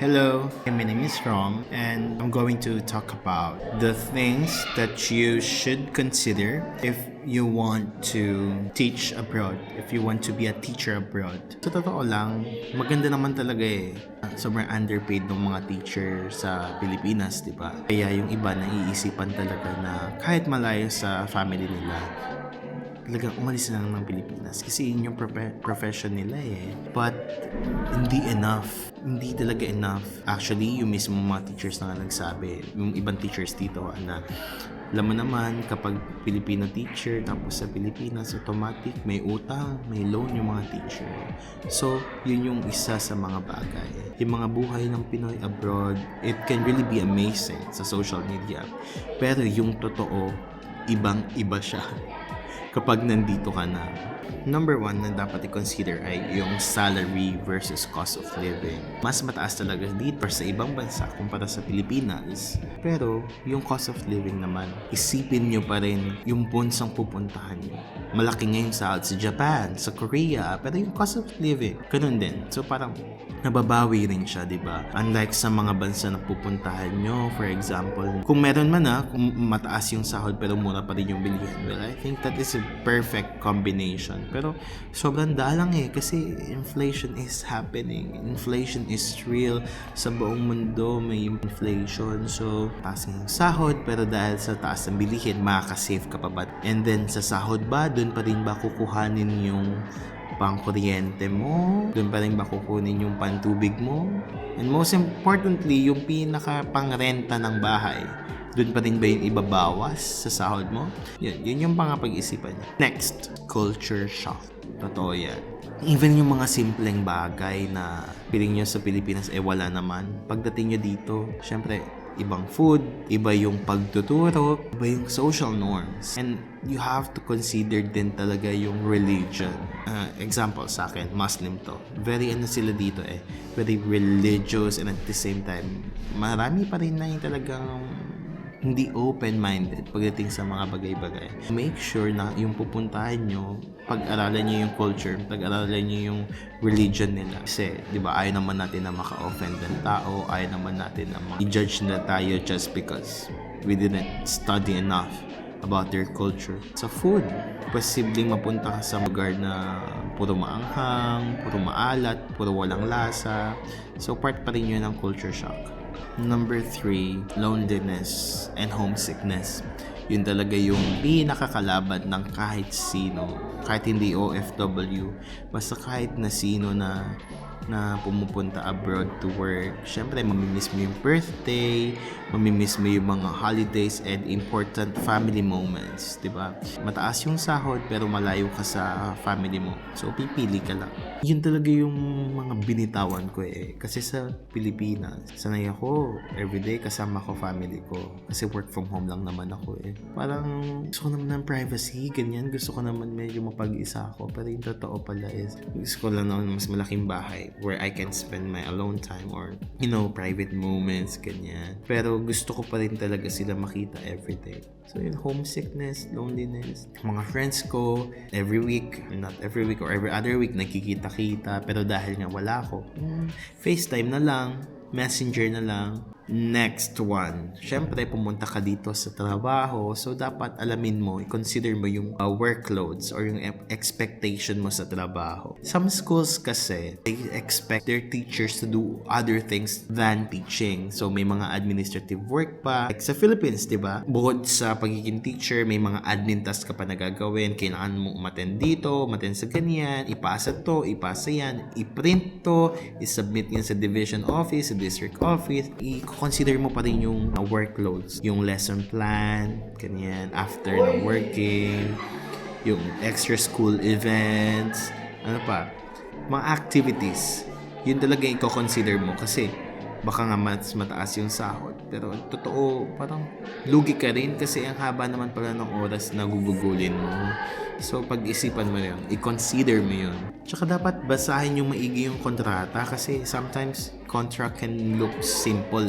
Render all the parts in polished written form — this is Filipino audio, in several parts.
Hello, my name is Rom, and I'm going to talk about the things that you should consider if you want to teach abroad, if you want to be a teacher abroad. Sa totoo lang, maganda naman talaga eh. Sobrang underpaid ng mga teacher sa Pilipinas, di ba? Kaya yung iba naiisipan talaga na kahit malayo sa family nila, talagang umalis na lang ng Pilipinas kasi yun yung profession nila eh. But hindi enough. Hindi talaga enough. Actually, yung mismo mga teachers na nga nagsabi, yung ibang teachers dito na alam mo naman kapag Filipino teacher tapos sa Pilipinas automatic may utang, may loan yung mga teacher. So, yun yung isa sa mga bagay. Yung mga buhay ng Pinoy abroad, it can really be amazing sa social media. Pero yung totoo, ibang-iba siya kapag nandito ka na. Number one na dapat i-consider ay yung salary versus cost of living. Mas mataas talaga dito sa ibang bansa kumpara sa Pilipinas. Pero yung cost of living naman, isipin nyo pa rin yung bunsang pupuntahan nyo. Malaki ngayon sa Japan, sa Korea, pero yung cost of living, ganun din. So parang nababawi rin siya, di ba? Unlike sa mga bansa na pupuntahan nyo, for example, kung meron man kung mataas yung sahod pero mura pa rin yung bilihin, well, I think that is a perfect combination. Pero sobrang dalang kasi inflation is happening. Inflation is real. Sa buong mundo may inflation. So, taas yung sahod pero dahil sa taas ng bilihin, makakasave ka pa ba? And then sa sahod ba, doon pa rin ba kukuhanin yung pangkuryente mo? Doon pa rin ba kukunin yung pantubig mo? And most importantly, yung pinaka pangrenta ng bahay, doon pa rin ba yung ibabawas sa sahod mo? Yun yung pangapag-isipan niya. Next, culture shock. Totoo yan. Even yung mga simpleng bagay na piling nyo sa Pilipinas wala naman. Pagdating nyo dito, syempre, ibang food, iba yung pagtuturo, iba yung social norms. And you have to consider din talaga yung religion. Example sa akin, Muslim to. Very sila dito very religious, and at the same time, marami pa rin na yung talagang hindi open-minded pagdating sa mga bagay-bagay. Make sure na yung pupuntahan nyo, pag-aralan nyo yung culture, pag-aralan nyo yung religion nila. Kasi, di ba, ayaw naman natin na maka-offend ng tao, ayaw naman natin na i-judge na tayo just because we didn't study enough about their culture. Sa food, posibleng mapunta ka sa lugar na puro maanghang, puro maalat, puro walang lasa. So, part pa rin yun ng culture shock. Number 3, loneliness and homesickness. Yun talaga yung pinakakalaban ng kahit sino. Kahit hindi OFW, basta kahit na sino na pumupunta abroad to work. Syempre, mamimiss mo yung birthday, mamimiss mo yung mga holidays and important family moments, di ba? Mataas yung sahod pero malayo ka sa family mo. So, pipili ka lang. Yun talaga yung mga binitawan ko Kasi sa Pilipinas, sanay ako, everyday kasama ko family ko. Kasi work from home lang naman ako Parang gusto ko naman ng privacy, ganyan. Gusto ko naman medyo mapag-isa ako. Pero yung totoo pala gusto ko lang naman mas malaking bahay where I can spend my alone time or, private moments, ganyan. Pero gusto ko pa rin talaga sila makita everyday. So, yung homesickness, loneliness. Mga friends ko, every week, not every week or every other week, nakikita-kita. Pero dahil nga wala ako, FaceTime na lang, Messenger na lang. Next one, syempre pumunta ka dito sa trabaho, so dapat alamin mo, i-consider mo yung workloads or yung expectation mo sa trabaho. Some schools kasi, they expect their teachers to do other things than teaching. So may mga administrative work pa. Like sa Philippines, diba? Bukod sa pagiging teacher, may mga admin tasks ka pa na gagawin. Kailangan mo umattend dito, umattend sa ganyan, ipasa to, ipasa yan, i-print to, i-submit yan sa division office, sa district office, consider mo pa rin yung workloads, yung lesson plan, ganyan, after ng working, yung extra school events, mga activities. Yun talaga yung i-consider mo kasi baka nga mas mataas yung sahod. Pero totoo, parang lugi ka rin kasi ang haba naman pala ng oras na gugugulin mo. So, pag-isipan mo yun, i-consider mo yun. Tsaka dapat basahin yung maigi yung kontrata kasi sometimes contract can look simple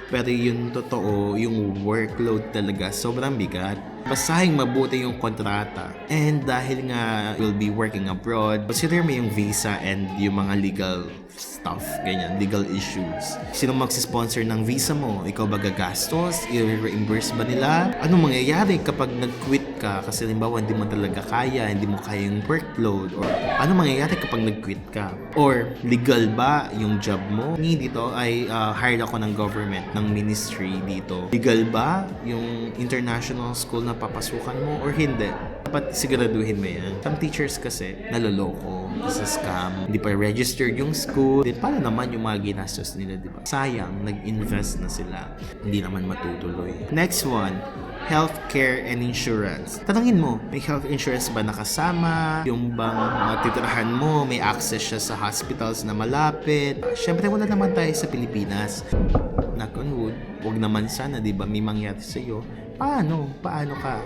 pero yung totoo, yung workload talaga sobrang bigat. Basahin mabuti yung kontrata. And dahil nga you'll be working abroad, consider mo yung visa and yung mga legal stuff, ganyan, legal issues. Sino magsisponsor ng visa mo? Ikaw ba gagastos? I-reimburse ba nila? Anong mangyayari kapag nag-quit ka? Kasi halimbawa, hindi mo talaga kaya, hindi mo kaya yung workload. Or ano mangyayari kapag nag-quit ka? Or legal ba yung job mo? Dito ay hired ako ng government, ng ministry dito. Legal ba yung international school na papasukan mo or hindi? Dapat siguraduhin mo yan. Some teachers kasi naloloko, sa scam, hindi pa registered yung school. Then paano naman yung mga ginastos nila, di ba? Sayang, nag-invest na sila. Hindi naman matutuloy. Next one, healthcare and insurance. Tanungin mo, may health insurance ba nakasama? Yung bang matitirahan mo, may access siya sa hospitals na malapit? Siyempre, wala naman tayo sa Pilipinas. Knock on wood, huwag naman sana, di ba? May mangyari sa'yo. Paano ka?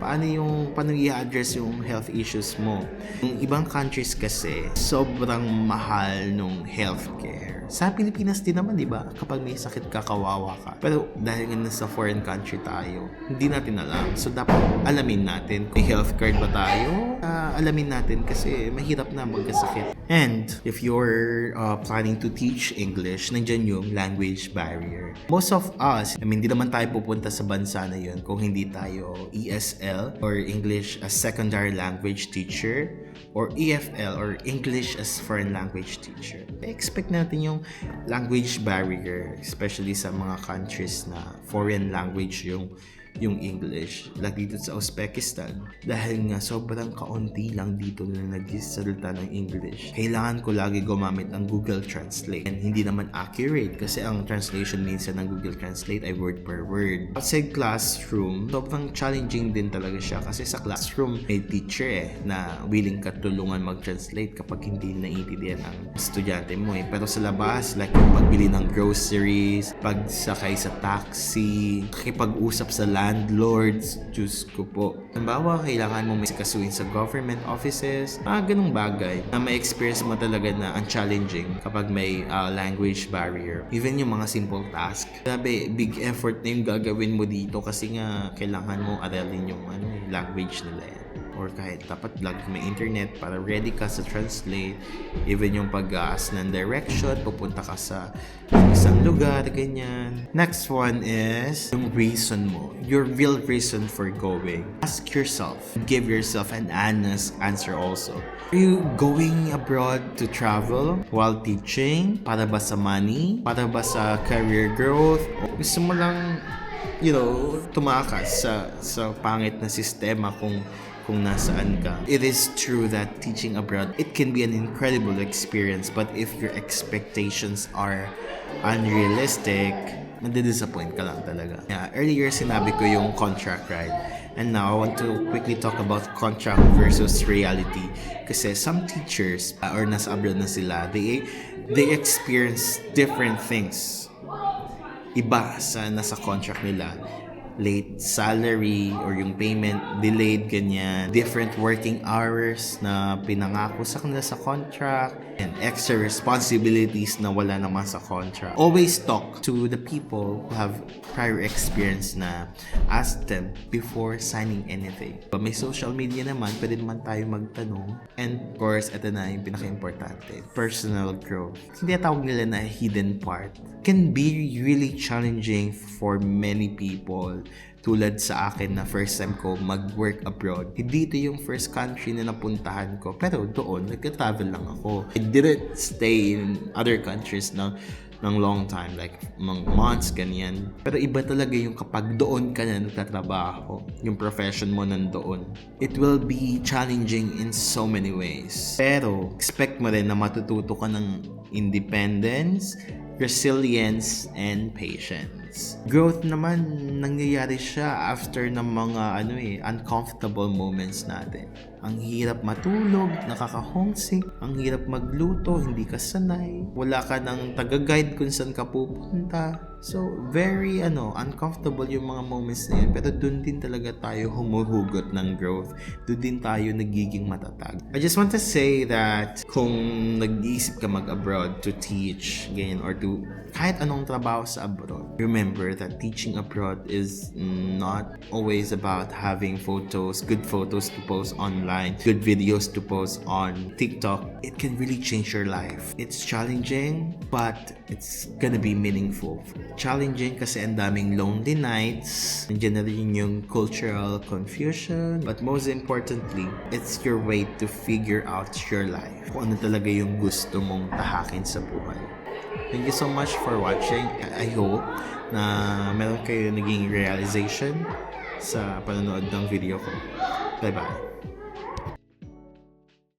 Paano i-address yung health issues mo? Yung ibang countries kasi, sobrang mahal nung healthcare. Sa Pilipinas din naman, di ba? Kapag may sakit ka, kawawa ka. Pero dahil nga nasa foreign country tayo, hindi natin alam. So, dapat alamin natin kung may health card ba tayo. Alamin natin kasi mahirap na magkasakit. And if you're planning to teach English, nandyan yung language barrier. Most of us, hindi naman tayo pupunta sa bansa na yun kung hindi tayo ESL or English as secondary language teacher or EFL or English as foreign language teacher. Expect natin yung language barrier, especially sa mga countries na foreign language yung English, like dito sa Uzbekistan, dahil nga sobrang kaunti lang dito na nagsasalita ng English. Kailangan ko lagi gumamit ng Google Translate, and hindi naman accurate kasi ang translation minsan ng Google Translate ay word per word. Outside classroom, sobrang challenging din talaga siya kasi sa classroom may teacher na willing ka tulungan mag-translate kapag hindi naiintindihan ang estudyante mo Pero sa labas, like yung pagbili ng groceries, pagsakay sa taxi, nakipag-usap sa landlords, Diyos ko po. Halimbawa, kailangan mo may kasuin sa government offices, ganung bagay na may experience mo talaga na ang challenging kapag may language barrier. Even yung mga simple task. Grabe, big effort na yung gagawin mo dito kasi nga kailangan mo aralin yung language nila or kahit dapat lagi may internet para ready ka sa translate. Even yung pag-aas ng direction, pupunta ka sa isang lugar, ganyan. Next one is yung reason mo. Your real reason for going. Ask yourself. Give yourself an honest answer also. Are you going abroad to travel while teaching? Para ba sa money? Para ba sa career growth? O gusto mo lang, tumakas sa pangit na sistema kung nasaan ka. It is true that teaching abroad, it can be an incredible experience, but if your expectations are unrealistic, nadi-disappoint ka lang talaga. Earlier sinabi ko yung contract, right? And now I want to quickly talk about contract versus reality. Kasi some teachers or nasa abroad na sila, they experience different things. Iba sa nasa contract nila. Late salary or yung payment delayed, ganyan. Different working hours na pinangako sa kanila sa contract and extra responsibilities na wala naman sa contract. Always talk to the people who have prior experience na ask them before signing anything. But may social media naman, pwede naman tayo magtanong. And of course, ito na yung pinaka-importante, personal growth. Hindi tawag nila na hidden part. Can be really challenging for many people. Tulad sa akin na first time ko mag-work abroad. Hindi ito yung first country na napuntahan ko. Pero doon, nagka-travel lang ako. I didn't stay in other countries ng long time, like months, ganyan. Pero iba talaga yung kapag doon ka na nagtatrabaho, yung profession mo nandoon. It will be challenging in so many ways. Pero expect mo rin na matututo ka ng independence, resilience, and patience. Growth naman, nangyayari siya after ng mga uncomfortable moments natin. Ang hirap matulog, nakaka-homesick, ang hirap magluto, hindi ka sanay, wala ka ng taga-guide kung saan ka pupunta. So, very uncomfortable yung mga moments na yun. Pero dun din talaga tayo humuhugot ng growth. Dun din tayo nagiging matatag. I just want to say that kung nag-iisip ka mag-abroad to teach, ganyan, or to kahit anong trabaho sa abroad, remember remember that teaching abroad is not always about having photos, good photos to post online, good videos to post on TikTok. It can really change your life. It's challenging, but it's gonna be meaningful. Challenging kasi ang daming lonely nights, nandiyan na rin yung cultural confusion, but most importantly, it's your way to figure out your life. Kung ano talaga yung gusto mong tahakin sa buhay. Thank you so much for watching. I hope na meron kayo naging realization sa panonood ng video ko. Bye-bye.